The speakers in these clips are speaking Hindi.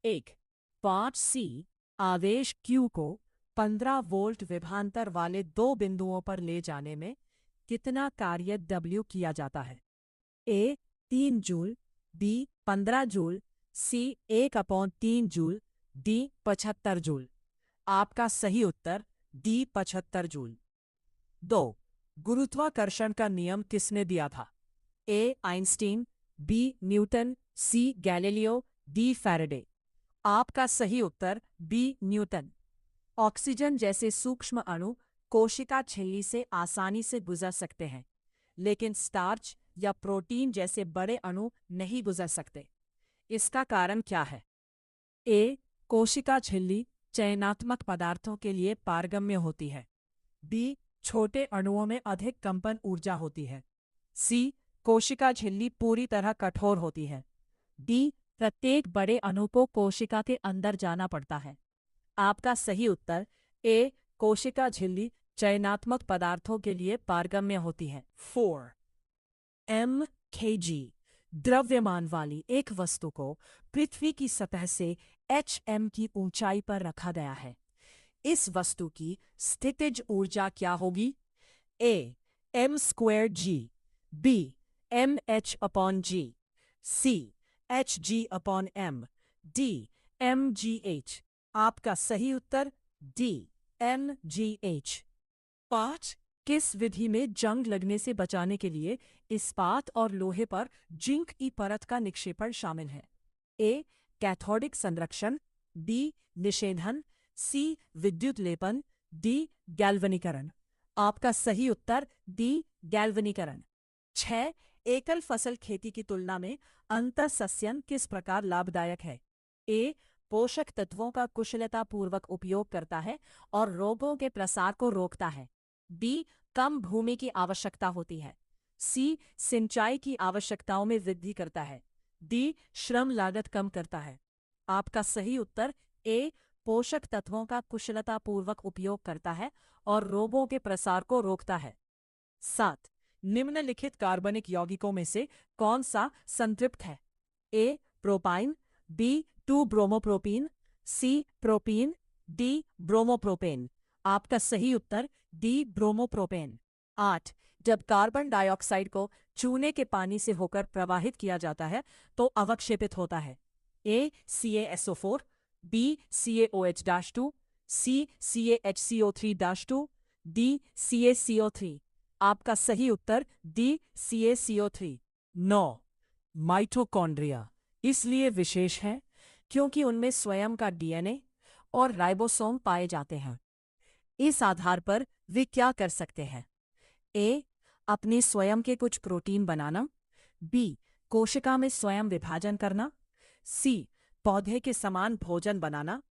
एक 5C आवेश Q को 15 वोल्ट विभवांतर वाले दो बिंदुओं पर ले जाने में कितना कार्य W किया जाता है? A 3 joule, B 15 joule, C 1/3 joule, D 75 joule. आपका सही उत्तर D 75 जूल। 2. गुरुत्वाकर्षण का नियम किसने दिया था? A Einstein, B Newton, C Galileo, D Faraday. आपका सही उत्तर B न्यूटन। ऑक्सीजन जैसे सूक्ष्म अणु कोशिका झिल्ली से आसानी से गुजर सकते हैं, लेकिन स्टार्च या प्रोटीन जैसे बड़े अणु नहीं गुजर सकते। इसका कारण क्या है? ए कोशिका झिल्ली चयनात्मक पदार्थों के लिए पारगम्य होती है। बी छोटे अणुओं में अधिक कंपन ऊर्जा होती है। सी कोशिका झिल्ली पूरी तरह कठोर होती है। डी प्रत्येक बड़े अणु को कोशिका के अंदर जाना पड़ता है। आपका सही उत्तर ए कोशिका झिल्ली चयनात्मक पदार्थों के लिए पारगम्य होती है। 4. mkg द्रव्यमान वाली एक वस्तु को पृथ्वी की सतह से hm की ऊंचाई पर रखा गया है। इस वस्तु की स्थितिज ऊर्जा क्या होगी? A m²g, B mh/g, C hg/m, D mgh। आपका सही उत्तर D mgh। 5. किस विधि में जंग लगने से बचाने के लिए इस्पात और लोहे पर जिंक की परत का निक्षेपण शामिल है? A कैथोडिक संरक्षण, B निषेधन, C विद्युत लेपन, D गैल्वनीकरण। आपका सही उत्तर D गैल्वनीकरण। 6. एकल फसल खेती की तुलना में अंतःसस्यन किस प्रकार लाभदायक है? A पोषक तत्वों का कुशलतापूर्वक उपयोग करता है और रोगों के प्रसार को रोकता है। B कम भूमि की आवश्यकता होती है। C सिंचाई की आवश्यकताओं में वृद्धि करता है। D श्रम लागत कम करता है। आपका सही उत्तर A पोषक तत्वों का कुशलतापूर्वक उपयोग करता है और रोगों के प्रसार को रोकता है। 7. निम्नलिखित कार्बनिक यौगिकों में से कौन सा संतृप्त है? A propyne, B 2-ब्रोमोप्रोपीन, C propene, D bromopropane. आपका सही उत्तर D ब्रोमोप्रोपेन। 8. जब कार्बन डाइऑक्साइड को चूने के पानी से होकर प्रवाहित किया जाता है तो अवक्षेपित होता है। A CaSO4, B CaOH-2, C CaHCO3-2, D CaCO3। आपका सही उत्तर D CaCO3। 9. माइटोकॉन्ड्रिया इसलिए विशेष है क्योंकि उनमें स्वयं का DNA और राइबोसोम पाए जाते हैं। इस आधार पर वे क्या कर सकते हैं? A अपने स्वयं के कुछ प्रोटीन बनाना, B कोशिका में स्वयं विभाजन करना, C पौधे के समान भोजन बनाना,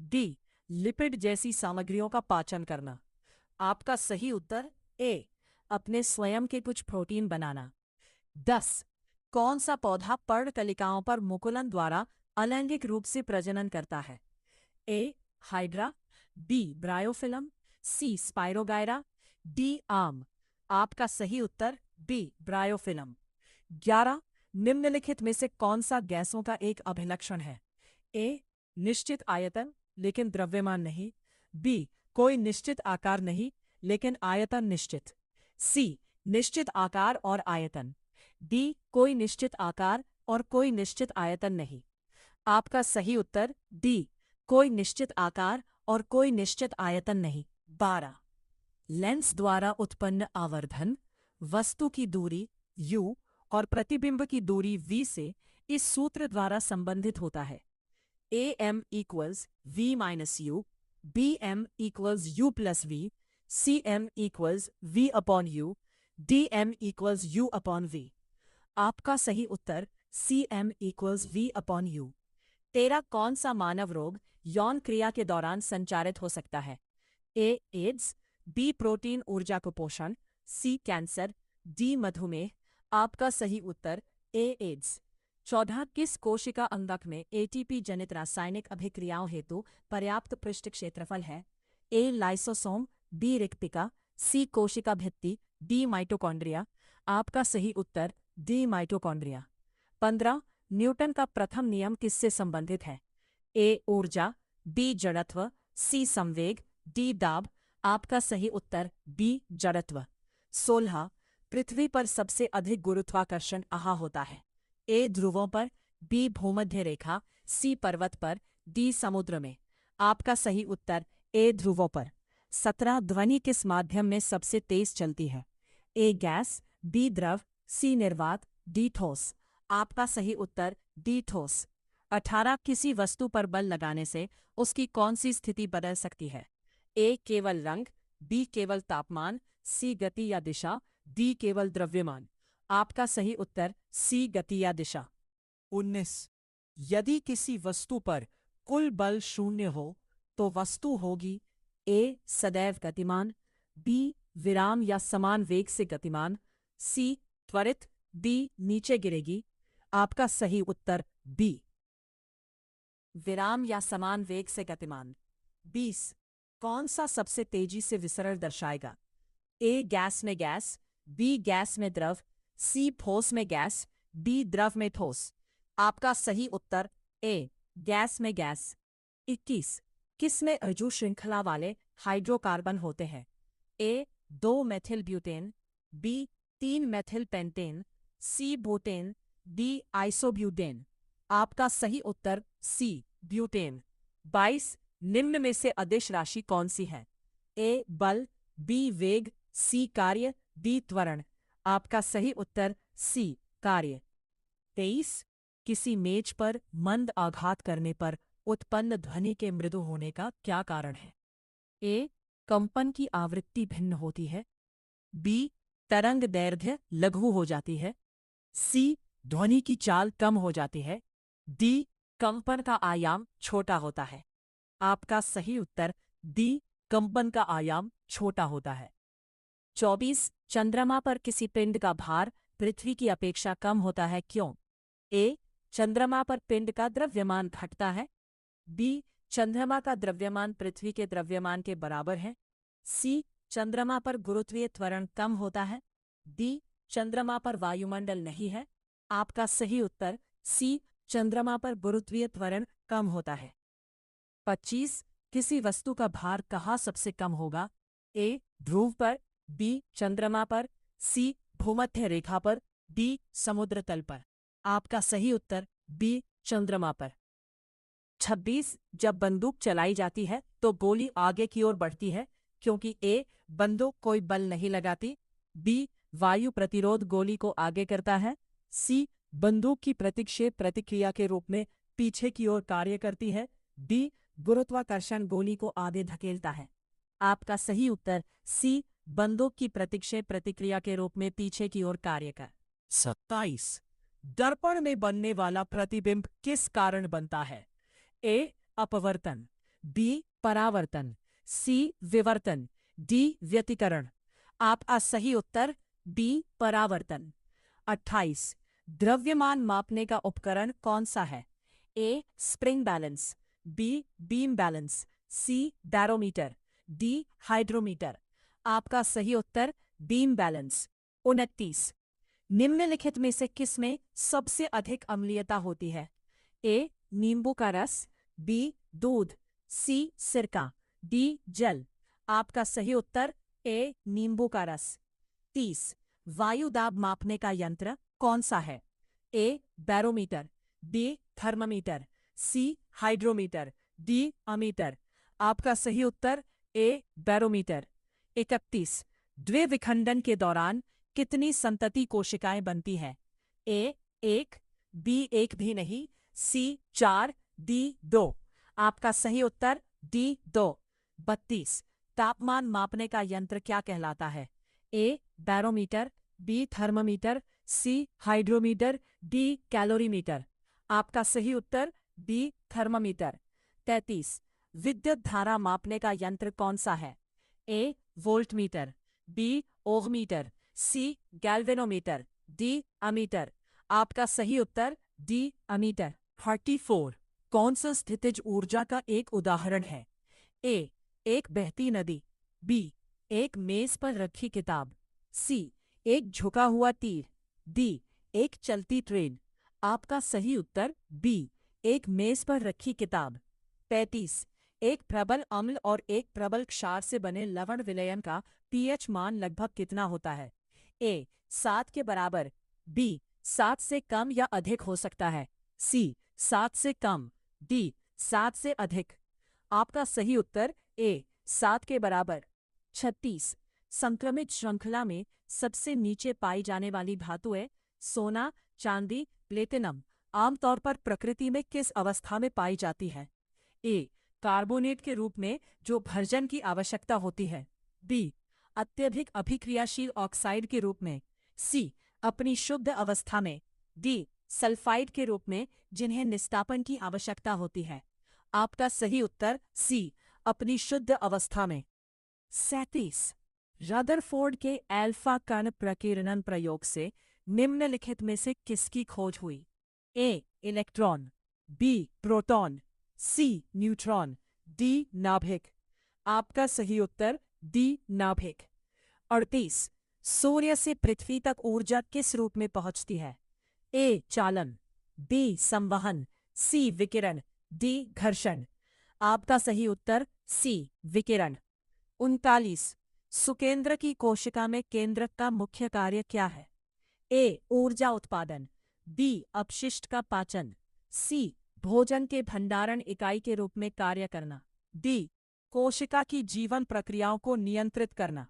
D लिपिड जैसी सामग्रियों का पाचन करना। आपका सही उत्तर A अपने स्वयं के कुछ प्रोटीन बनाना। 10. कौन सा पौधा पर्णकलिकाओं पर मुकुलन द्वारा अलैंगिक रूप से प्रजनन करता है? A hydra, B bryophyllum, C spirogyra, D आम। आपका सही उत्तर B ब्रायोफिलम। 11. निम्नलिखित में से कौन सा गैसों का एक अभिलक्षण है? A निश्चित आयतन लेकिन द्रव्यमान नहीं, B कोई निश्चित आकार नहीं लेकिन आयतन निश्चित, C निश्चित आकार और आयतन, D कोई निश्चित आकार और कोई निश्चित आयतन नहीं। आपका सही उत्तर D कोई निश्चित आकार और कोई निश्चित आयतन नहीं। 12. लेंस द्वारा उत्पन्न आवर्धन वस्तु की दूरी u और प्रतिबिंब की दूरी v से इस सूत्र द्वारा संबंधित होता है। am equals v minus u, bm equals u plus v, cm equals v upon u, dm equals u upon v। आपका सही उत्तर cm equals v upon u। तेरा कौन सा मानव रोग यौन क्रिया के दौरान संचारित हो सकता है? A एड्स, B प्रोटीन ऊर्जा कुपोषण, C कैंसर, D मधुमेह। आपका सही उत्तर A एड्स। 14. किस कोशिका अंगक में ATP जनित रासायनिक अभिक्रियाओं हेतु पर्याप्त पृष्ठ क्षेत्रफल है? A लाइसोसोम, B रिक्तिका, C कोशिका भित्ति, D माइटोकॉन्ड्रिया। आपका सही उत्तर D माइटोकॉन्ड्रिया। 15. न्यूटन का प्रथम नियम किससे संबंधित है? ए ऊर्जा, बी जड़त्व, सी संवेग, डी दाब। आपका सही उत्तर बी जड़त्व। 16 पृथ्वी पर सबसे अधिक गुरुत्वाकर्षण कहाँ होता है? ए ध्रुवों पर, बी भूमध्य रेखा, सी पर्वत पर, डी समुद्र में। आपका सही उत्तर ए ध्रुवों पर। 17 ध्वनि किस माध्यम में सबसे तेज चलती है? ए गैस, बी द्रव, सी निर्वात, डी ठोस। आपका सही उत्तर डी ठोस। 18 किसी वस्तु पर बल लगाने से उसकी कौन सी स्थिति बदल सकती है? ए केवल रंग, बी केवल तापमान, सी गति या दिशा, डी केवल द्रव्यमान। आपका सही उत्तर सी गति या दिशा। 19 यदि किसी वस्तु पर कुल बल शून्य हो तो वस्तु होगी ए सदैव गतिमान, बी विराम या समान वेग से गतिमान, सी त्वरित, डी नीचे गिरेगी। आपका सही उत्तर बी विराम या समान वेग से गतिमान। 20 कौन सा सबसे तेजी से विसरण दर्शाएगा? ए गैस में गैस, बी गैस में द्रव, सी ठोस में गैस, डी द्रव में ठोस। आपका सही उत्तर ए गैस में गैस। 21 किसमें अजू श्रृंखला वाले हाइड्रोकार्बन होते हैं? A 2 methyl butane, B 3 methyl pentane, C butane, D isobutane. आपका सही उत्तर सी ब्यूटेन। 22 निम्न में से अदिश राशि कौन सी है? ए बल, बी वेग, सी कार्य, डी त्वरण। आपका सही उत्तर सी कार्य। 23 किसी मेज पर मंद आघात करने पर उत्पन्न ध्वनि के मृदु होने का क्या कारण है? ए कंपन की आवृत्ति भिन्न होती है, बी तरंग दैर्घ्य लघु हो जाती है, सी ध्वनि की चाल कम हो जाती है, डी कंपन का आयाम छोटा होता है। आपका सही उत्तर डी कंपन का आयाम छोटा होता है। 24 चंद्रमा पर किसी पिंड का भार पृथ्वी की अपेक्षा कम होता है, क्यों? ए चंद्रमा पर पिंड का द्रव्यमान घटता है, बी चंद्रमा का द्रव्यमान पृथ्वी के द्रव्यमान के बराबर है, सी चंद्रमा पर गुरुत्वीय त्वरण कम होता है, डी चंद्रमा पर वायुमंडल नहीं है। आपका सही उत्तर सी चंद्रमा पर गुरुत्वीय त्वरण कम होता है। 25 किसी वस्तु का भार कहाँ सबसे कम होगा? ए ध्रुव पर, बी चंद्रमा पर, सी भूमध्य रेखा पर, डी समुद्र तल पर। आपका सही उत्तर बी चंद्रमा पर। 26 जब बंदूक चलाई जाती है तो गोली आगे की ओर बढ़ती है क्योंकि ए बंदूक कोई बल नहीं लगाती, बी वायु प्रतिरोध गोली को आगे करता है, सी बंदूक की प्रतिक्षेप प्रतिक्रिया के रूप में पीछे की ओर कार्य करती है, डी गुरुत्वाकर्षण गोली को आगे धकेलता है। आपका सही उत्तर सी बंदूक की प्रतिक्षेप प्रतिक्रिया के रूप में पीछे की ओर कार्य कर। 27 दर्पण में बनने वाला प्रतिबिंब किस कारण बनता है? ए अपवर्तन, बी परावर्तन, सी विवर्तन, डी व्यतिकरण। आपका सही उत्तर बी परावर्तन। 28 द्रव्यमान मापने का उपकरण कौन सा है? A spring balance, B beam balance, C barometer, D hydrometer. आपका सही उत्तर बीम बैलेंस। 29 निम्नलिखित में से किसमें सबसे अधिक अम्लीयता होती है? ए नींबू का रस, बी दूध, सी सिरका, डी जल। आपका सही उत्तर ए नींबू का रस। 30 वायु दाब मापने का यंत्र कौन सा है? ए बैरोमीटर, बी थर्मामीटर, सी हाइड्रोमीटर, डी अमीटर। आपका सही उत्तर ए बैरोमीटर। 31 द्विविखंडन के दौरान कितनी संतति कोशिकाएं बनती हैं? ए 1, बी 1 भी नहीं, सी 4, डी 2। आपका सही उत्तर डी 2। 32 तापमान मापने का यंत्र क्या कहलाता है? ए बैरोमीटर, बी थर्मामीटर, सी हाइड्रोमीटर, डी कैलोरीमीटर। आपका सही उत्तर बी थर्मामीटर। 33 विद्युत धारा मापने का यंत्र कौन सा है? ए वोल्टमीटर, बी ओहमीटर, सी गैल्वेनोमीटर, डी अमीटर। आपका सही उत्तर डी अमीटर। 34 कौन सा स्थितिज ऊर्जा का एक उदाहरण है? ए एक बहती नदी, बी एक मेज पर रखी किताब, सी एक झुका हुआ तीर, डी एक चलती ट्रेन। आपका सही उत्तर बी एक मेज पर रखी किताब। 35। एक प्रबल अम्ल और एक प्रबल क्षार से बने लवण विलयन का पीएच मान लगभग कितना होता है? ए 7 के बराबर, बी 7 से कम या अधिक हो सकता है, सी 7 से कम, डी 7 से अधिक। आपका सही उत्तर ए 7 के बराबर। 36। संक्रमित श्रृंखला में सबसे नीचे पाई जाने वाली धातु है सोना, चांदी, प्लेटिनम। आमतौर पर प्रकृति में किस अवस्था में पाई जाती है? ए कार्बोनेट के रूप में जो भर्जन की आवश्यकता होती है, बी अत्यधिक अभिक्रियाशील ऑक्साइड के रूप में, सी अपनी शुद्ध अवस्था में, डी सल्फाइड के रूप में जिन्हें निस्तापन की आवश्यकता होती है। आपका सही उत्तर सी अपनी शुद्ध अवस्था में। 37। रदरफोर्ड के एल्फा कण प्रकीर्णन प्रयोग से निम्नलिखित में से किसकी खोज हुई? ए इलेक्ट्रॉन, बी प्रोटॉन, सी न्यूट्रॉन, डी नाभिक। आपका सही उत्तर डी नाभिक। 38। सूर्य से पृथ्वी तक ऊर्जा किस रूप में पहुंचती है? ए चालन, बी संवहन, सी विकिरण, डी घर्षण। आपका सही उत्तर सी विकिरण। 39। सुकेंद्र की कोशिका में केंद्रक का मुख्य कार्य क्या है? ए ऊर्जा उत्पादन, बी अपशिष्ट का पाचन, सी भोजन के भंडारण इकाई के रूप में कार्य करना, डी कोशिका की जीवन प्रक्रियाओं को नियंत्रित करना।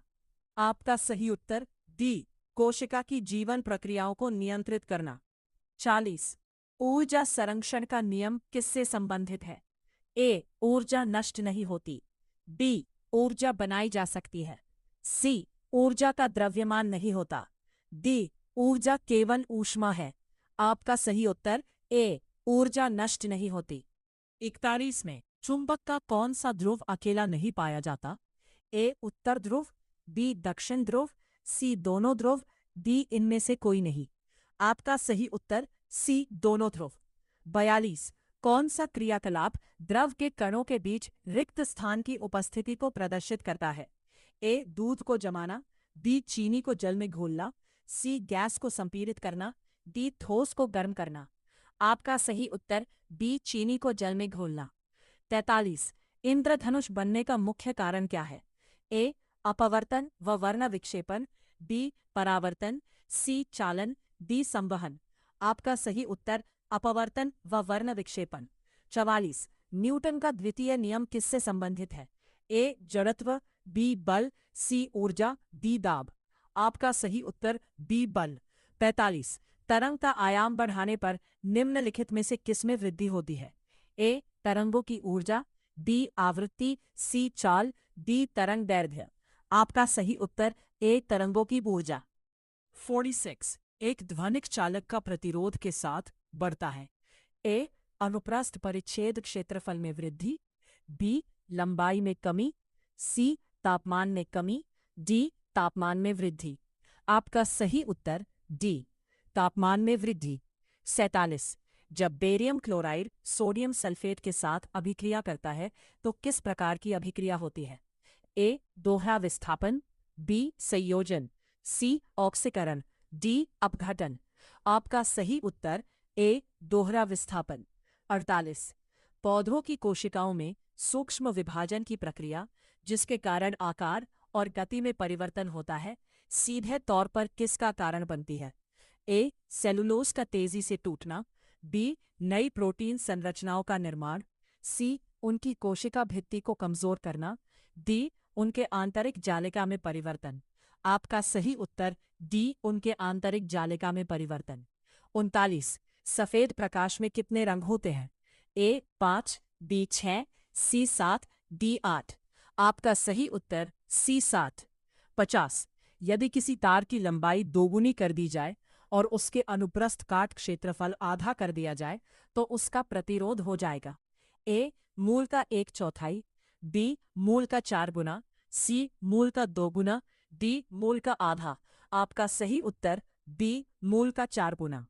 आपका सही उत्तर डी कोशिका की जीवन प्रक्रियाओं को नियंत्रित करना। 40। ऊर्जा संरक्षण का नियम किससे संबंधित है? ए ऊर्जा नष्ट नहीं होती, बी ऊर्जा बनाई जा सकती है, सी ऊर्जा का द्रव्यमान नहीं होता, डी ऊर्जा केवल ऊष्मा है। आपका सही उत्तर ए ऊर्जा नष्ट नहीं होती। 41 में चुंबक का कौन सा ध्रुव अकेला नहीं पाया जाता? ए उत्तर ध्रुव, बी दक्षिण ध्रुव, सी दोनों ध्रुव, डी इनमें से कोई नहीं। आपका सही उत्तर सी दोनों ध्रुव। 42। कौन सा क्रियाकलाप द्रव के कणों के बीच रिक्त स्थान की उपस्थिति को प्रदर्शित करता है? ए दूध को जमाना, बी चीनी को जल में घोलना, सी गैस को संपीड़ित करना, डी ठोस को गर्म करना। आपका सही उत्तर बी चीनी को जल में घोलना। 43। इंद्रधनुष बनने का मुख्य कारण क्या है? ए अपवर्तन व वर्ण विक्षेपण, बी परावर्तन, सी चालन, डी संवहन। आपका सही उत्तर अपवर्तन व वर्ण विक्षेपण। 44। न्यूटन का द्वितीय नियम किससे संबंधित है? ए जड़त्व, बी बल, सी ऊर्जा, डी दाब। आपका सही उत्तर बी बल। 45। तरंग का आयाम बढ़ाने पर निम्नलिखित में से किसमें वृद्धि होती है? ए तरंगों की ऊर्जा, बी आवृत्ति, सी चाल, डी तरंग दैर्ध्य। आपका सही उत्तर ए तरंगों की ऊर्जा। 46। एक ध्वनिक चालक का प्रतिरोध के साथ बढ़ता है? ए अनुप्रस्थ परिच्छेद क्षेत्रफल में वृद्धि, बी लंबाई में कमी, सी तापमान में कमी, डी तापमान में वृद्धि। आपका सही उत्तर डी तापमान में वृद्धि। 47। जब बेरियम क्लोराइड सोडियम सल्फेट के साथ अभिक्रिया करता है तो किस प्रकार की अभिक्रिया होती है? ए दोहरा विस्थापन, बी संयोजन, सी ऑक्सीकरण, डी अपघटन। आपका सही उत्तर ए दोहरा विस्थापन। 48। पौधों की कोशिकाओं में सूक्ष्म विभाजन की प्रक्रिया जिसके कारण आकार और गति में परिवर्तन होता है सीधे तौर पर किसका कारण बनती है? ए सेलुलोज का तेजी से टूटना, बी नई प्रोटीन संरचनाओं का निर्माण, सी उनकी कोशिका भित्ति को कमजोर करना, डी उनके आंतरिक जालिका में परिवर्तन। आपका सही उत्तर डी उनके आंतरिक जालिका में परिवर्तन। 39। सफेद प्रकाश में कितने रंग होते हैं? ए 5, बी 6, सी 7, डी 8। आपका सही उत्तर सी 7। 50। यदि किसी तार की लंबाई दोगुनी कर दी जाए और उसके अनुप्रस्थ काट क्षेत्रफल आधा कर दिया जाए तो उसका प्रतिरोध हो जाएगा? ए मूल का 1/4, बी मूल का 4 गुना, सी मूल का 2 गुना, डी मूल का आधा। आपका सही उत्तर बी मूल का 4 गुना।